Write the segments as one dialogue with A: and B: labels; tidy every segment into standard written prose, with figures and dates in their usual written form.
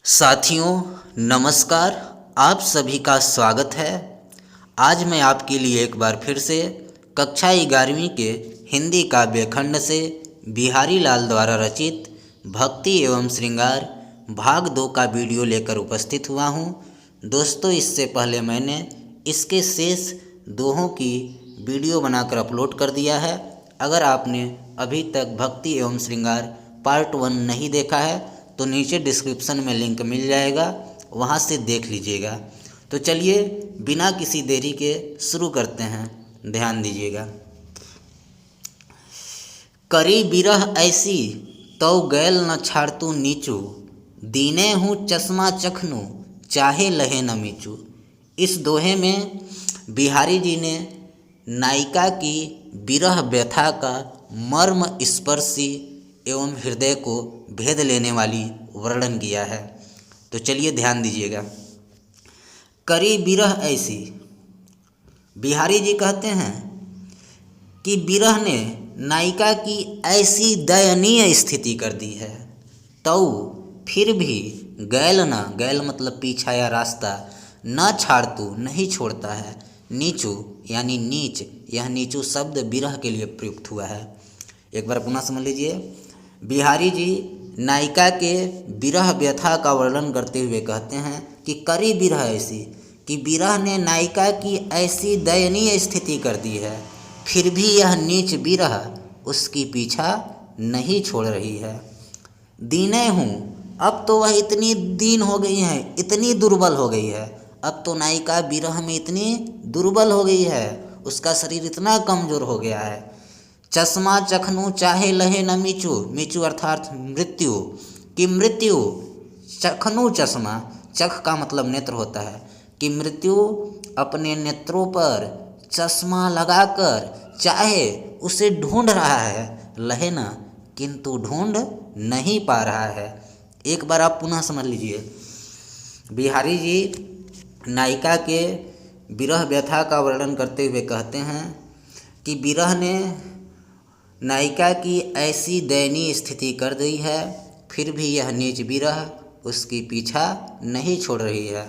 A: साथियों नमस्कार। आप सभी का स्वागत है। आज मैं आपके लिए एक बार फिर से कक्षा 11वीं के हिंदी काव्य खंड से बिहारी लाल द्वारा रचित भक्ति एवं श्रृंगार भाग 2 का वीडियो लेकर उपस्थित हुआ हूँ। दोस्तों, इससे पहले मैंने इसके शेष दोहों की वीडियो बनाकर अपलोड कर दिया है। अगर आपने अभी तक भक्ति एवं श्रृंगार पार्ट 1 नहीं देखा है तो नीचे डिस्क्रिप्शन में लिंक मिल जाएगा, वहाँ से देख लीजिएगा। तो चलिए बिना किसी देरी के शुरू करते हैं। ध्यान दीजिएगा। करी बिरह ऐसी तो गैल न छाड़तू नीचू, दीने हूँ चश्मा चखनू चाहे लहे न मीचू। इस दोहे में बिहारी जी ने नायिका की बिरह व्यथा का मर्म स्पर्शी एवं हृदय को भेद लेने वाली वर्णन किया है। तो चलिए ध्यान दीजिएगा। करी बिरह ऐसी, बिहारी जी कहते हैं कि बिरह ने नायिका की ऐसी दयनीय स्थिति कर दी है, तो फिर भी गैल न, गैल मतलब पीछा या रास्ता, न छाड़तू नहीं छोड़ता है, नीचू यानी नीच, यह नीचू शब्द बिरह के लिए प्रयुक्त हुआ है। एक बार पुनः समझ लीजिए। बिहारी जी नायिका के बिरह व्यथा का वर्णन करते हुए कहते हैं कि करी बिरह ऐसी, कि बिरह ने नायिका की ऐसी दयनीय स्थिति कर दी है, फिर भी यह नीच बिरह उसकी पीछा नहीं छोड़ रही है। दीने हूँ, अब तो वह इतनी दीन हो गई है, इतनी दुर्बल हो गई है। अब तो नायिका बिरह में इतनी दुर्बल हो गई है, उसका शरीर इतना कमज़ोर हो गया है। चश्मा चखनू चाहे लहे न मीचू, मीचू अर्थात मृत्यु, कि मृत्यु चखनू चश्मा, चख का मतलब नेत्र होता है, कि मृत्यु अपने नेत्रों पर चश्मा लगाकर चाहे उसे ढूंढ रहा है, लहे न, किंतु ढूंढ नहीं पा रहा है। एक बार आप पुनः समझ लीजिए। बिहारी जी नायिका के बिरह व्यथा का वर्णन करते हुए कहते हैं कि बिरह ने नायिका की ऐसी दयनीय स्थिति कर दी है, फिर भी यह नीच बिरह उसकी पीछा नहीं छोड़ रही है।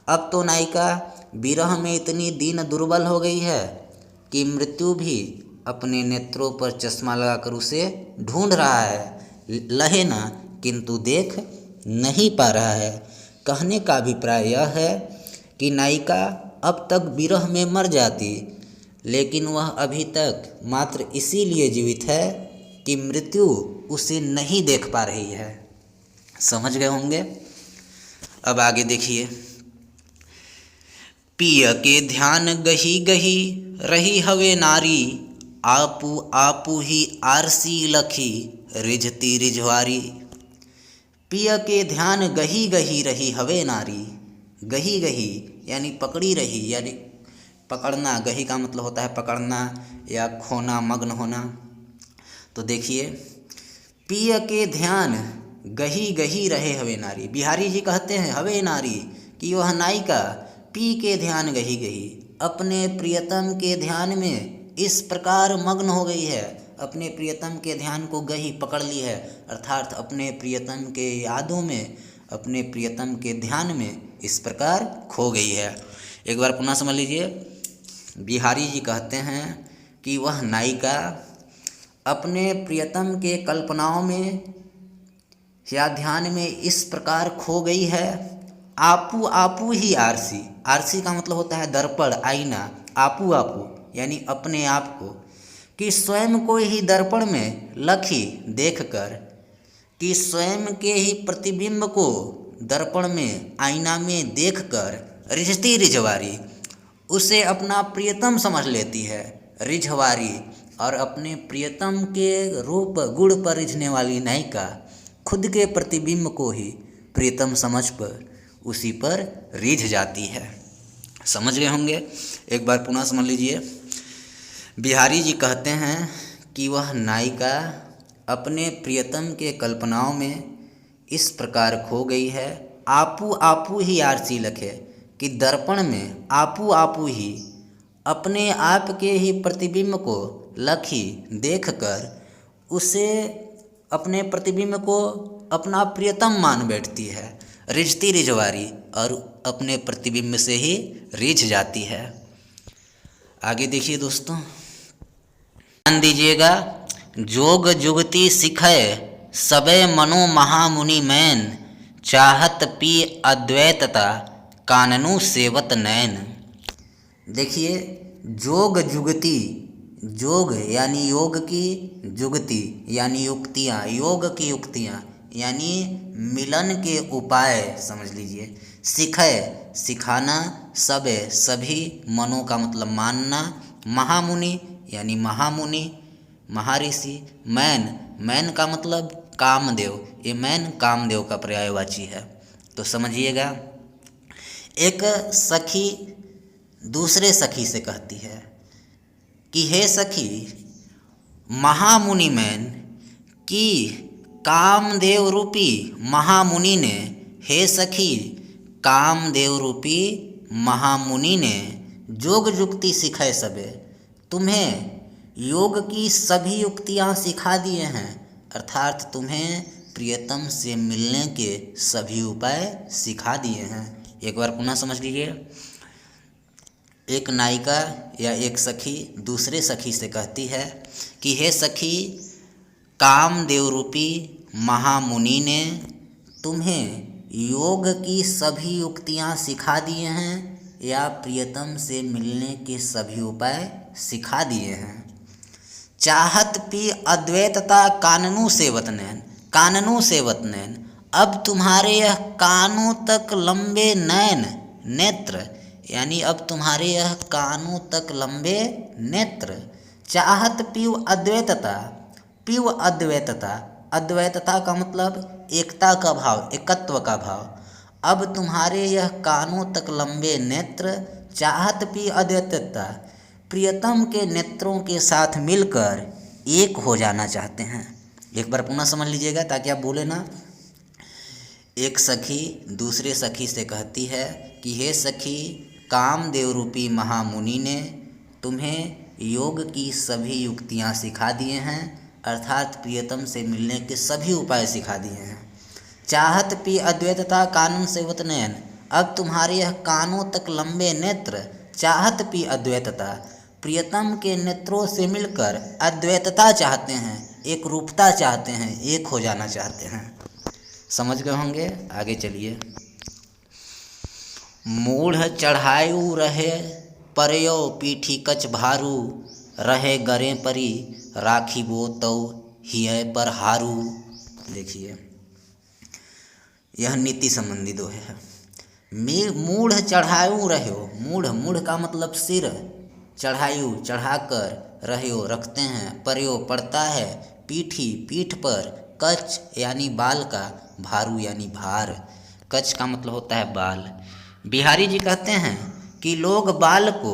A: अब तो नायिका बिरह में इतनी दीन दुर्बल हो गई है कि मृत्यु भी अपने नेत्रों पर चश्मा लगाकर उसे ढूंढ रहा है, लहे ना, किंतु देख नहीं पा रहा है। कहने का अभिप्राय यह है कि नायिका अब तक बिरह में मर जाती, लेकिन वह अभी तक मात्र इसीलिए जीवित है कि मृत्यु उसे नहीं देख पा रही है। समझ गए होंगे। अब आगे देखिए। पिय के ध्यान गही गही रही हवे नारी, आपू आपू ही आरसी लखी रिझती रिझवारी। पिय के ध्यान गही गही रही हवे नारी, गही गही यानी पकड़ी रही, यानी पकड़ना, गही का मतलब होता है पकड़ना या खोना, मग्न होना। तो देखिए, पिय के ध्यान गही गही रहे हवे नारी, बिहारी जी कहते हैं हवे नारी कि वह नायिका पी के ध्यान गही गही, अपने प्रियतम के ध्यान में इस प्रकार मग्न हो गई है, अपने प्रियतम के ध्यान को गही पकड़ ली है, अर्थात अपने प्रियतम के यादों में, अपने प्रियतम के ध्यान में इस प्रकार खो गई है। एक बार पुनः समझ लीजिए। बिहारी जी कहते हैं कि वह नायिका अपने प्रियतम के कल्पनाओं में या ध्यान में इस प्रकार खो गई है। आपू आपू ही आरसी, आरसी का मतलब होता है दर्पण, आईना, आपू आपू यानी अपने आप को, कि स्वयं को ही दर्पण में लखी देखकर, कि स्वयं के ही प्रतिबिंब को दर्पण में, आईना में देखकर रिझती रिझवारी, उसे अपना प्रियतम समझ लेती है, रिझवारी, और अपने प्रियतम के रूप गुण पर रिझने वाली नायिका खुद के प्रतिबिंब को ही प्रियतम समझ पर उसी पर रिझ जाती है। समझ गए होंगे। एक बार पुनः समझ लीजिए। बिहारी जी कहते हैं कि वह नायिका अपने प्रियतम के कल्पनाओं में इस प्रकार खो गई है। आपू आपू ही आरसी लखे, कि दर्पण में आपू आपू ही अपने आप के ही प्रतिबिंब को लखी देखकर उसे, अपने प्रतिबिंब को अपना प्रियतम मान बैठती है, रिझती रिझवारी, और अपने प्रतिबिंब से ही रिझ जाती है। आगे देखिए दोस्तों, ध्यान दीजिएगा। जोग जुगति सिखय सबे मनो महामुनि मैन, चाहत पी अद्वैतता काननु सेवत नैन। देखिए, जोग जुगति, जोग यानी योग की, जुगति यानी युक्तियाँ, योग की युक्तियाँ यानी मिलन के उपाय समझ लीजिए। सिखय सिखाना, सबे सभी, मनो का मतलब मानना, महामुनि यानी महामुनि महर्षि, मैन मैन का मतलब कामदेव, ये मैन कामदेव का पर्यायवाची है। तो समझिएगा, एक सखी दूसरे सखी से कहती है कि हे सखी, महामुनि मैन कि कामदेव रूपी महामुनि ने, हे सखी कामदेव रूपी महामुनि ने जोग जुक्ति सिखाए सबे, तुम्हें योग की सभी युक्तियाँ सिखा दिए हैं, अर्थात तुम्हें प्रियतम से मिलने के सभी उपाय सिखा दिए हैं। एक बार पुनः समझ लीजिए। एक नायिका या एक सखी दूसरे सखी से कहती है कि हे सखी, कामदेव रूपी महामुनि ने तुम्हें योग की सभी युक्तियाँ सिखा दिए हैं या प्रियतम से मिलने के सभी उपाय सिखा दिए हैं। चाहत पी अद्वैतता काननू सेवत नैन, काननू सेवत नैन, अब तुम्हारे यह कानों तक लंबे नैन, नेत्र यानी अब तुम्हारे यह कानों तक लंबे नेत्र। चाहत पीव अद्वैतता, पीव अद्वैतता, अद्वैतता का मतलब एकता का भाव, एकत्व का भाव। अब तुम्हारे यह कानों तक लंबे नेत्र, चाहत पी अद्वैतता, प्रियतम के नेत्रों के साथ मिलकर एक हो जाना चाहते हैं। एक बार पुनः समझ लीजिएगा ताकि आप बोले ना। एक सखी दूसरे सखी से कहती है कि हे सखी, कामदेव रूपी महामुनि ने तुम्हें योग की सभी युक्तियाँ सिखा दिए हैं, अर्थात प्रियतम से मिलने के सभी उपाय सिखा दिए हैं। चाहत पी अद्वैतता कानन सेवत नयन, अब तुम्हारे यह कानों तक लंबे नेत्र, चाहत पी अद्वैतता, प्रियतम के नेत्रों से मिलकर अद्वैतता चाहते हैं, एक रूपता चाहते हैं, एक हो जाना चाहते हैं। समझ गए होंगे। आगे चलिए। मूढ़ चढ़ायु रहे परयो पीठी कच भारू, रहे गरे परी राखीबो तौ हिय पर हारू। देखिए, यह नीति संबंधी दोहे है। मूढ़ चढ़ायु रहो, मूढ़, मूढ़ का मतलब सिर, चढ़ायु चढ़ाकर, रहो रखते हैं, परयो पड़ता है, पीठी पीठ पर, कच यानी बाल का, भारू यानी भार। कच का मतलब होता है बाल। बिहारी जी कहते हैं कि लोग बाल को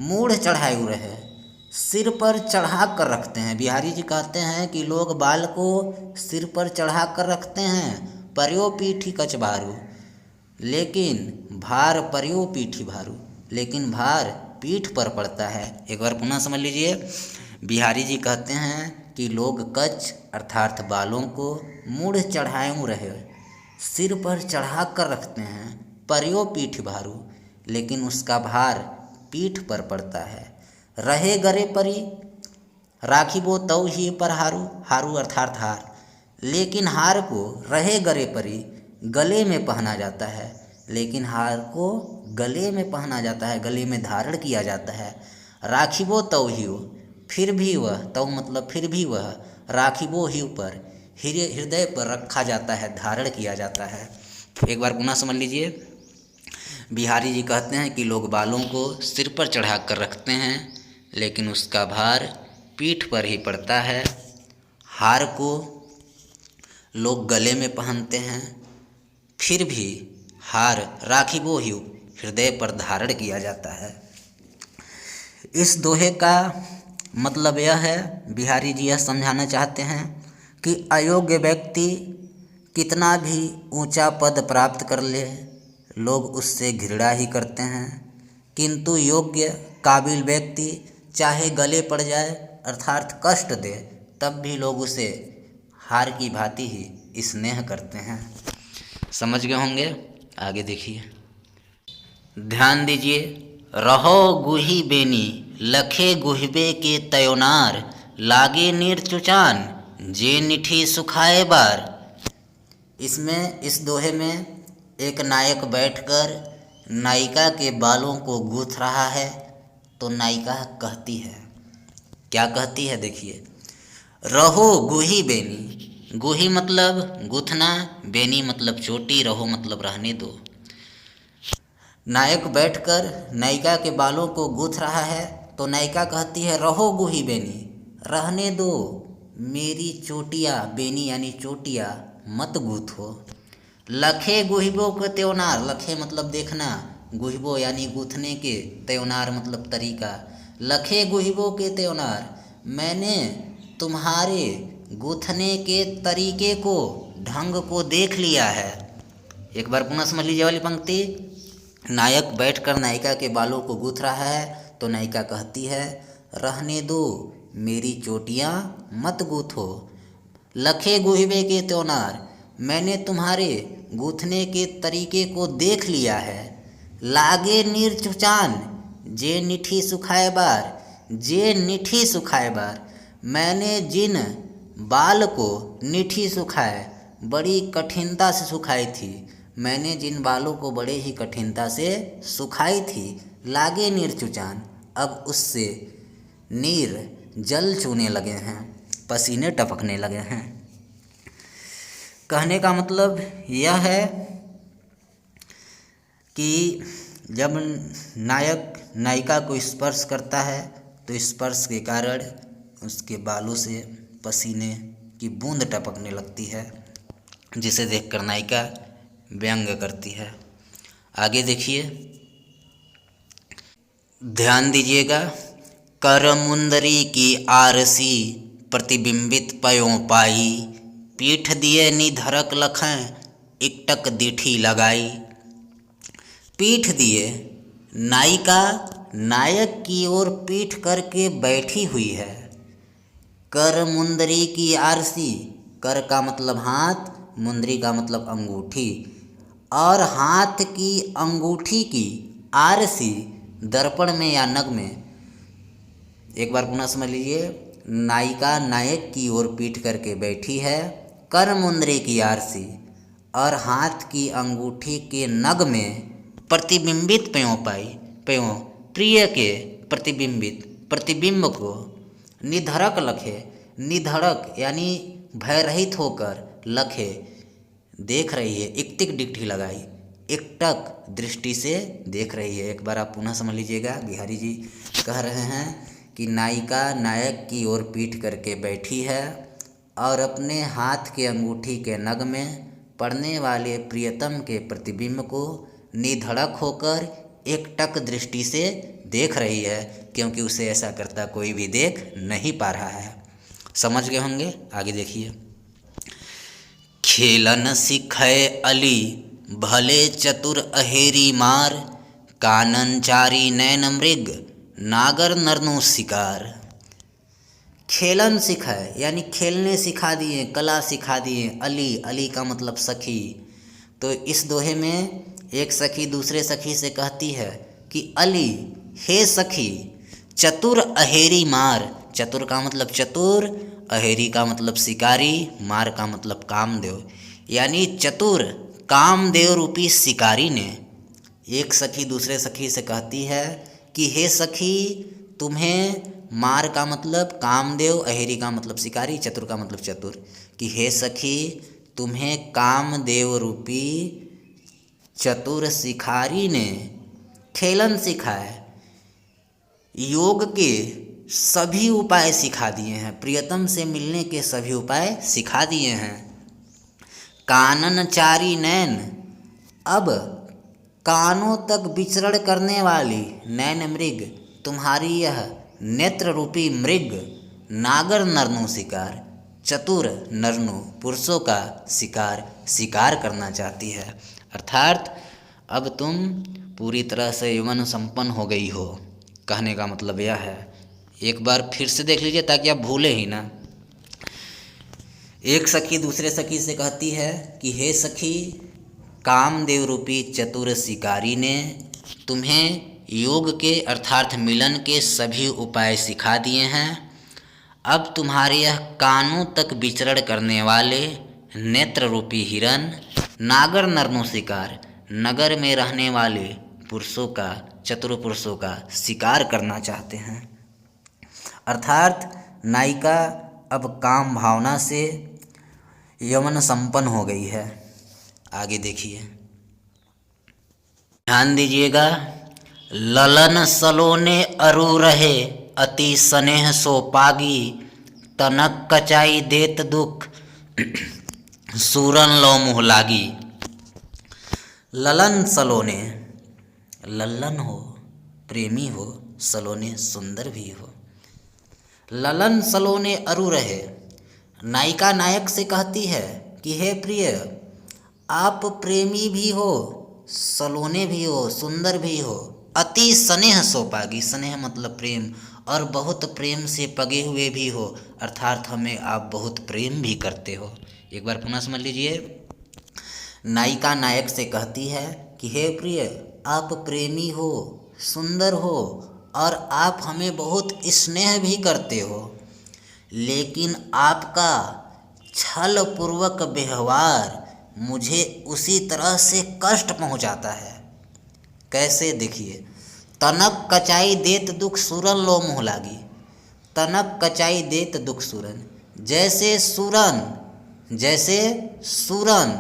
A: मूढ़ चढ़ायु रहे, सिर पर चढ़ा कर रखते हैं। बिहारी जी कहते हैं कि लोग बाल को सिर पर चढ़ा कर रखते हैं, परयो पीठी कच भारू, लेकिन भार परयो पीठी भारू, लेकिन भार पीठ पर पड़ता है। एक बार पुनः समझ लीजिए। बिहारी जी कहते हैं कि लोग कच अर्थात बालों को मूढ़ चढ़ायु रहे, सिर पर चढ़ा कर रखते हैं, परयो पीठ भारू, लेकिन उसका भार पीठ पर पड़ता है। रहे गरे परी राखीबो तौ ही पर हारू, हारू अर्थात हार, लेकिन हार को रहे गरे परी गले में पहना जाता है, लेकिन हार को गले में पहना जाता है, गले में धारण किया जाता है। राखीबो तौ ही, फिर भी वह, तौ मतलब फिर भी वह, राखीबो ही पर, हृदय पर रखा जाता है, धारण किया जाता है। एक बार पुनः समझ लीजिए। बिहारी जी कहते हैं कि लोग बालों को सिर पर चढ़ा कर रखते हैं, लेकिन उसका भार पीठ पर ही पड़ता है। हार को लोग गले में पहनते हैं, फिर भी हार राखीबो ही हृदय पर धारण किया जाता है। इस दोहे का मतलब यह है, बिहारी जी यह समझाना चाहते हैं कि अयोग्य व्यक्ति कितना भी ऊंचा पद प्राप्त कर ले, लोग उससे घृणा ही करते हैं, किंतु योग्य काबिल व्यक्ति चाहे गले पड़ जाए अर्थात कष्ट दे, तब भी लोग उसे हार की भांति ही स्नेह करते हैं। समझ गए होंगे। आगे देखिए, ध्यान दीजिए। रहो गुही बेनी लखे गुहबे के तयोनार, लागे नीर चुचान जे निठी सुखाए बार। इसमें इस दोहे में एक नायक बैठकर नायिका के बालों को गूंथ रहा है। तो नायिका कहती है, क्या कहती है देखिए, रहो गुही बेनी, गुही मतलब गूंथना, बेनी मतलब चोटी, रहो मतलब रहने दो। नायक बैठकर नायिका के बालों को गूंथ रहा है तो नायिका कहती है, रहो गुही बेनी, रहने दो मेरी चोटियाँ, बेनी यानी चोटियाँ मत गूथो। लखे गुहिबो के त्योनार, लखे मतलब देखना, गुहिबो यानी गूथने के, त्योनार मतलब तरीका। लखे गुहिबो के त्योनार, मैंने तुम्हारे गूथने के तरीके को, ढंग को देख लिया है। एक बार पुनः समझ लीजिए वाली पंक्ति। नायक बैठकर नायिका के बालों को गूंथ रहा है तो नायिका कहती है, रहने दो मेरी चोटियाँ मत गूथो। लखे गुहिबे के त्योनार, मैंने तुम्हारे गूथने के तरीके को देख लिया है। लागे नीर चुचान जे निठी सुखाए बार, जे निठी सुखाए बार, मैंने जिन बाल को निठी सुखाए, बड़ी कठिनता से सुखाई थी, मैंने जिन बालों को बड़े ही कठिनता से सुखाई थी। लागे नीर चुचान, अब उससे नीर जल चूने लगे हैं, पसीने टपकने लगे हैं। कहने का मतलब यह है कि जब नायक नायिका को स्पर्श करता है तो स्पर्श के कारण उसके बालों से पसीने की बूंद टपकने लगती है, जिसे देखकर नायिका व्यंग करती है। आगे देखिए, ध्यान दीजिएगा। कर मुंदरी की आरसी प्रतिबिंबित पयों पाई, पीठ दिए निधरक लखें इकटक दीठी लगाई। पीठ दिए, नायिका नायक की ओर पीठ करके बैठी हुई है। कर मुंदरी की आरसी, कर का मतलब हाथ, मुंदरी का मतलब अंगूठी, और हाथ की अंगूठी की आरसी दर्पण में या नग में। एक बार पुनः समझ लीजिए। नायिका नायक की ओर पीठ करके बैठी है, कर मुंदरी की आरसी और हाथ की अंगूठी के नग में प्रतिबिंबित पयों पाई, पयों प्रिय के प्रतिबिंबित प्रतिबिंब को, निधड़क लखे, निधड़क यानी भयरहित होकर, लखे देख रही है, इकटिक डिक्ठी लगाई, एकटक दृष्टि से देख रही है। एक बार आप पुनः समझ लीजिएगा। बिहारी जी कह रहे हैं कि नायिका नायक की ओर पीठ करके बैठी है और अपने हाथ के अंगूठी के नग में पड़ने वाले प्रियतम के प्रतिबिंब को निधड़क होकर एकटक दृष्टि से देख रही है, क्योंकि उसे ऐसा करता कोई भी देख नहीं पा रहा है। समझ गए होंगे। आगे देखिए। खेलन सिखय अली भले चतुर अहेरी मार, कानन चारी नैन मृग नागर नरनु शिकार। खेलन सिखाए यानी खेलने सिखा दिए, कला सिखा दिए। अली, अली का मतलब सखी। तो इस दोहे में एक सखी दूसरे सखी से कहती है कि अली, हे सखी, चतुर अहेरी मार। चतुर का मतलब चतुर, अहेरी का मतलब शिकारी, मार का मतलब कामदेव। यानी चतुर कामदेव रूपी शिकारी ने, एक सखी दूसरे सखी से कहती है कि हे सखी, तुम्हें, मार का मतलब कामदेव, अहेरी का मतलब शिकारी, चतुर का मतलब चतुर, कि हे सखी, तुम्हें कामदेव रूपी चतुर शिकारी ने खेलन सिखाए, योग के सभी उपाय सिखा दिए हैं, प्रियतम से मिलने के सभी उपाय सिखा दिए हैं। कानन चारी नैन, अब कानों तक विचरण करने वाली नैन मृग, तुम्हारी यह नेत्र रूपी मृग, नागर नरनु शिकार, चतुर नरनु पुरुषों का शिकार करना चाहती है। अर्थात अब तुम पूरी तरह से यौवन संपन्न हो गई हो। कहने का मतलब यह है। एक बार फिर से देख लीजिए ताकि आप भूले ही ना। एक सखी दूसरे सखी से कहती है कि हे सखी, कामदेव रूपी चतुर शिकारी ने तुम्हें योग के अर्थात मिलन के सभी उपाय सिखा दिए हैं। अब तुम्हारे यह कानों तक विचरण करने वाले नेत्र रूपी हिरण नागर नरनो शिकार नगर में रहने वाले पुरुषों का, चतुर पुरुषों का शिकार करना चाहते हैं। अर्थात नायिका अब काम भावना से यमन संपन्न हो गई है। आगे देखिए, ध्यान दीजिएगा। ललन सलोने अरु रहे अति स्नेह सो पागी, तनक कचाई देत दुख सूरन लो मुँह लागी। ललन सलोने, लल्लन हो, प्रेमी हो, सलोने सुंदर भी हो। ललन सलोने अरु रहे, नायिका नायक से कहती है कि हे प्रिय, आप प्रेमी भी हो, सलोने भी हो, सुंदर भी हो। अति स्नेह सो पागी, स्नेह मतलब प्रेम, और बहुत प्रेम से पगे हुए भी हो, अर्थात हमें आप बहुत प्रेम भी करते हो। एक बार पुनः समझ लीजिए। नायिका नायक से कहती है कि हे प्रिय, आप प्रेमी हो, सुंदर हो, और आप हमें बहुत स्नेह भी करते हो, लेकिन आपका छल पूर्वक व्यवहार मुझे उसी तरह से कष्ट पहुंचाता है। कैसे, देखिए। तनक कचाई देत दुख सूरन लो मुँह लागी। तनक कचाई देत दुख सूरन, जैसे सूरन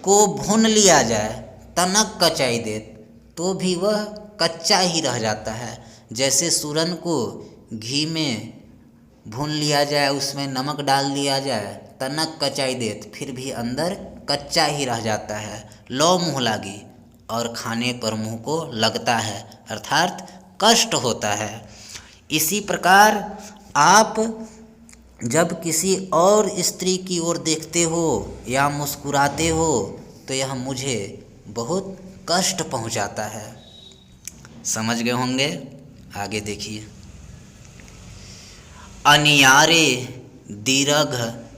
A: को भून लिया जाए, तनक कचाई देत, तो भी वह कच्चा ही रह जाता है। जैसे सूरन को घी में भून लिया जाए, उसमें नमक डाल दिया जाए, तनक कचाई देत, फिर भी अंदर कच्चा ही रह जाता है। लो मुँह लागी, और खाने पर मुँह को लगता है, अर्थात कष्ट होता है। इसी प्रकार आप जब किसी और स्त्री की ओर देखते हो या मुस्कुराते हो तो यह मुझे बहुत कष्ट पहुंचाता है। समझ गए होंगे। आगे देखिए। अनियारे दीर्घ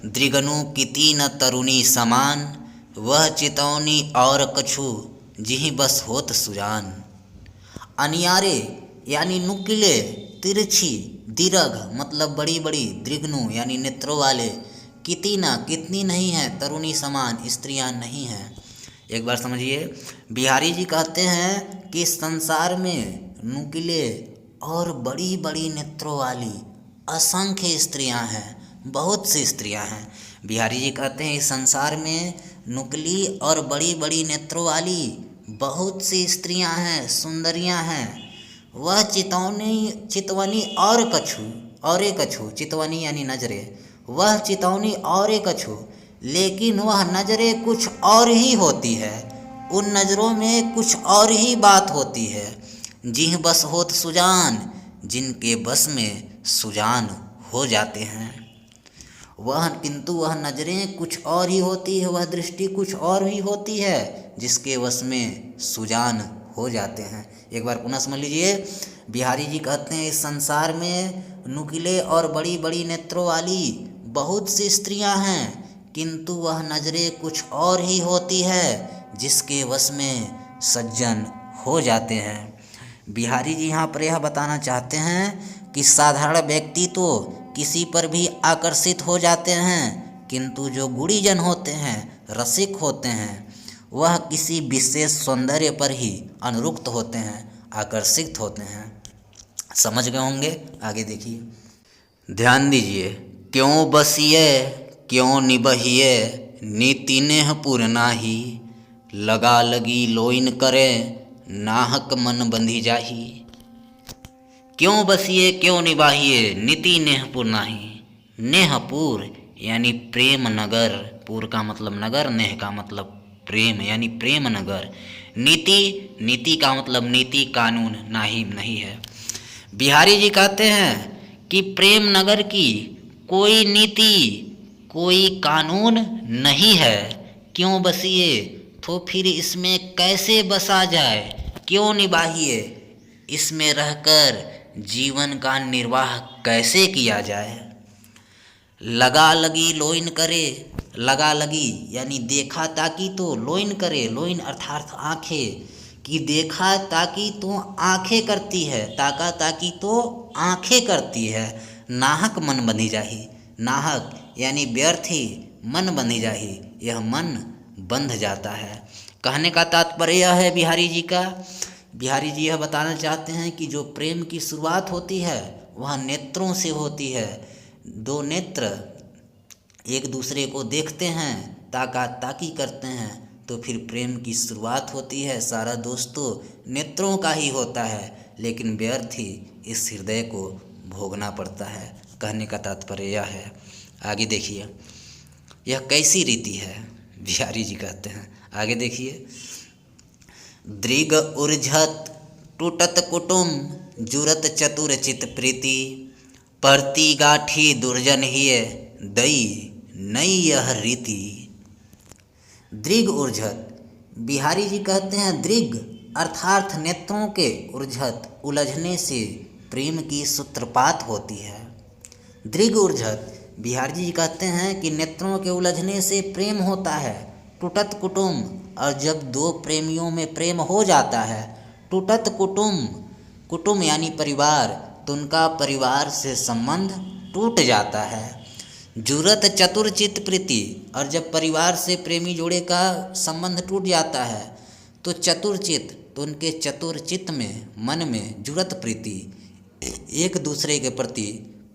A: दृगनु किती न तरुणी समान, वह चितौनी और कछु जिहि बस होत सुजान। अनियारे यानी नुकीले, तिरछी, दीर्घ मतलब बड़ी बड़ी, दृग्नु यानी नेत्रों वाले, कितना कितनी नहीं है, तरुणी समान स्त्रियां नहीं हैं। एक बार समझिए। बिहारी जी कहते हैं कि संसार में नुकीले और बड़ी बड़ी नेत्रों वाली असंख्य स्त्रियां हैं, बहुत सी स्त्रियां हैं। बिहारी जी कहते हैं इस संसार में नुकीली और बड़ी बड़ी नेत्रों वाली बहुत सी स्त्रियां हैं, सुंदरियां हैं। वह चितवनी और कछु, चितवनी यानी नजरें, वह चितौनी और कछु, लेकिन वह नजरें कुछ और ही होती है। उन नजरों में कुछ और ही बात होती है। जिह बस होत सुजान, जिनके बस में सुजान हो जाते हैं। किंतु वह नजरें कुछ और ही होती है, वह दृष्टि कुछ और ही होती है, जिसके वश में सुजान हो जाते हैं। एक बार पुनः समझ लीजिए। बिहारी जी कहते हैं इस संसार में नुकीले और बड़ी बड़ी नेत्रों वाली बहुत सी स्त्रियां हैं, किंतु वह नजरें कुछ और ही होती है, जिसके वश में सज्जन हो जाते हैं। बिहारी जी यहाँ पर यह बताना चाहते हैं कि साधारण व्यक्ति तो किसी पर भी आकर्षित हो जाते हैं, किंतु जो गुणीजन होते हैं, रसिक होते हैं, वह किसी विशेष सौंदर्य पर ही अनुरक्त होते हैं, आकर्षित होते हैं। समझ गए होंगे। आगे देखिए। ध्यान दीजिए। क्यों बसिए क्यों निबहिए, नीति नेह पुरनाही, लगा लगी लोइन करे, नाहक मन बंधी जाही। क्यों बसिए क्यों निबाहिए, नीति नेहपुर नाही। नेहपुर यानी प्रेम नगर, पुर का मतलब नगर, नेह का मतलब प्रेम यानी प्रेम नगर। नीति का मतलब नीति कानून, नाही नहीं है। बिहारी जी कहते हैं कि प्रेम नगर की कोई नीति कोई कानून नहीं है। क्यों बसिए, तो फिर इसमें कैसे बसा जाए। क्यों निभाइए, इसमें रहकर जीवन का निर्वाह कैसे किया जाए। लगा लगी लोइन करे, लगा लगी यानी देखा ताकि तो लोइन करे, लोइन अर्थात आँखें, कि देखा ताकि तो आँखें करती है, ताका ताकि तो आँखें करती है, नाहक मन बंधी जाही, नाहक यानी व्यर्थ ही मन बंधी जाही, यह मन बंध जाता है। कहने का तात्पर्य यह है बिहारी जी का, बिहारी जी यह बताना चाहते हैं कि जो प्रेम की शुरुआत होती है वह नेत्रों से होती है। दो नेत्र एक दूसरे को देखते हैं, ताका ताकी करते हैं, तो फिर प्रेम की शुरुआत होती है। सारा दोष तो नेत्रों का ही होता है, लेकिन व्यर्थ ही इस हृदय को भोगना पड़ता है। कहने का तात्पर्य यह है। आगे देखिए, यह कैसी रीति है, बिहारी जी कहते हैं। आगे देखिए, दृग उर्झत टूटत कुटुम जुरत चतुर चित प्रीति, परती गाठी दुर्जन हिय दई नई यह रीति। दृग उर्झत, बिहारी जी कहते हैं दृग अर्थात नेत्रों के उर्झत उलझने से प्रेम की सूत्रपात होती है। दृग उर्झत, बिहारी जी कहते हैं कि नेत्रों के उलझने से प्रेम होता है। टूटत कुटुम, और जब दो प्रेमियों में प्रेम हो जाता है, टूटत कुटुम, कुटुम यानी परिवार, तो उनका परिवार से संबंध टूट जाता है। जुरत चतुरचित प्रीति, और जब परिवार से प्रेमी जोड़े का संबंध टूट जाता है तो चतुरचित, तो उनके चतुरचित में, मन में जुरत प्रीति, एक दूसरे के प्रति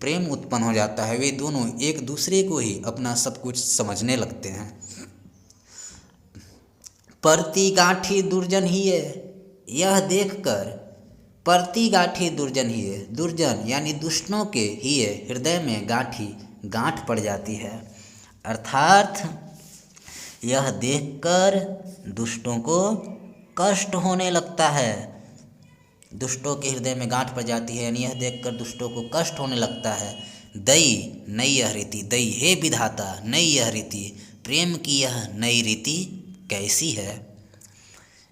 A: प्रेम उत्पन्न हो जाता है। वे दोनों एक दूसरे को ही अपना सब कुछ समझने लगते हैं। परती गांठी दुर्जन ही है, यह देखकर, परती गांठी दुर्जन ही है, दुर्जन यानी दुष्टों के ही है हृदय में गांठी गांठ पड़ जाती है, अर्थात यह देखकर दुष्टों को कष्ट होने लगता है। दुष्टों के हृदय में गांठ पड़ जाती है, यानी यह देखकर दुष्टों को कष्ट होने लगता है। दई नई यह रीति, दई हे विधाता नई यह रीति, प्रेम की यह नई रीति कैसी है।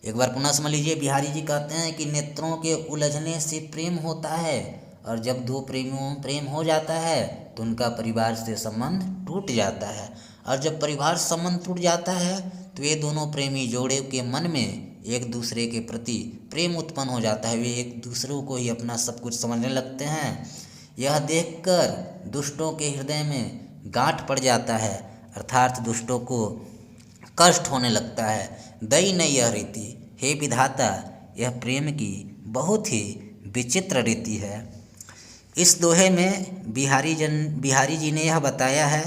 A: एक बार पुनः समझ लीजिए, बिहारी जी कहते हैं कि नेत्रों के उलझने से प्रेम होता है, और जब दो प्रेमियों में प्रेम हो जाता है तो उनका परिवार से संबंध टूट जाता है, और जब परिवार संबंध टूट जाता है तो ये दोनों प्रेमी जोड़े के मन में एक दूसरे के प्रति प्रेम उत्पन्न हो जाता है। वे एक दूसरों को ही अपना सब कुछ समझने लगते हैं। यह देखकर दुष्टों के हृदय में गांठ पड़ जाता है, अर्थात दुष्टों को कष्ट होने लगता है। दई नई यह रीति, हे विधाता यह प्रेम की बहुत ही विचित्र रीति है। इस दोहे में बिहारी जी ने यह बताया है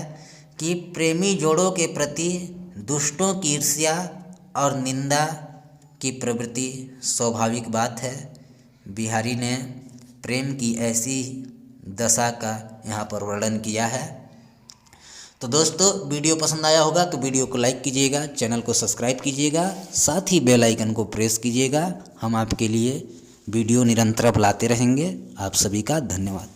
A: कि प्रेमी जोड़ों के प्रति दुष्टों की ईर्ष्या और निंदा की प्रवृत्ति स्वाभाविक बात है। बिहारी ने प्रेम की ऐसी दशा का यहाँ पर वर्णन किया है। तो दोस्तों, वीडियो पसंद आया होगा तो वीडियो को लाइक कीजिएगा, चैनल को सब्सक्राइब कीजिएगा, साथ ही बेल आइकन को प्रेस कीजिएगा। हम आपके लिए वीडियो निरंतर लाते रहेंगे। आप सभी का धन्यवाद।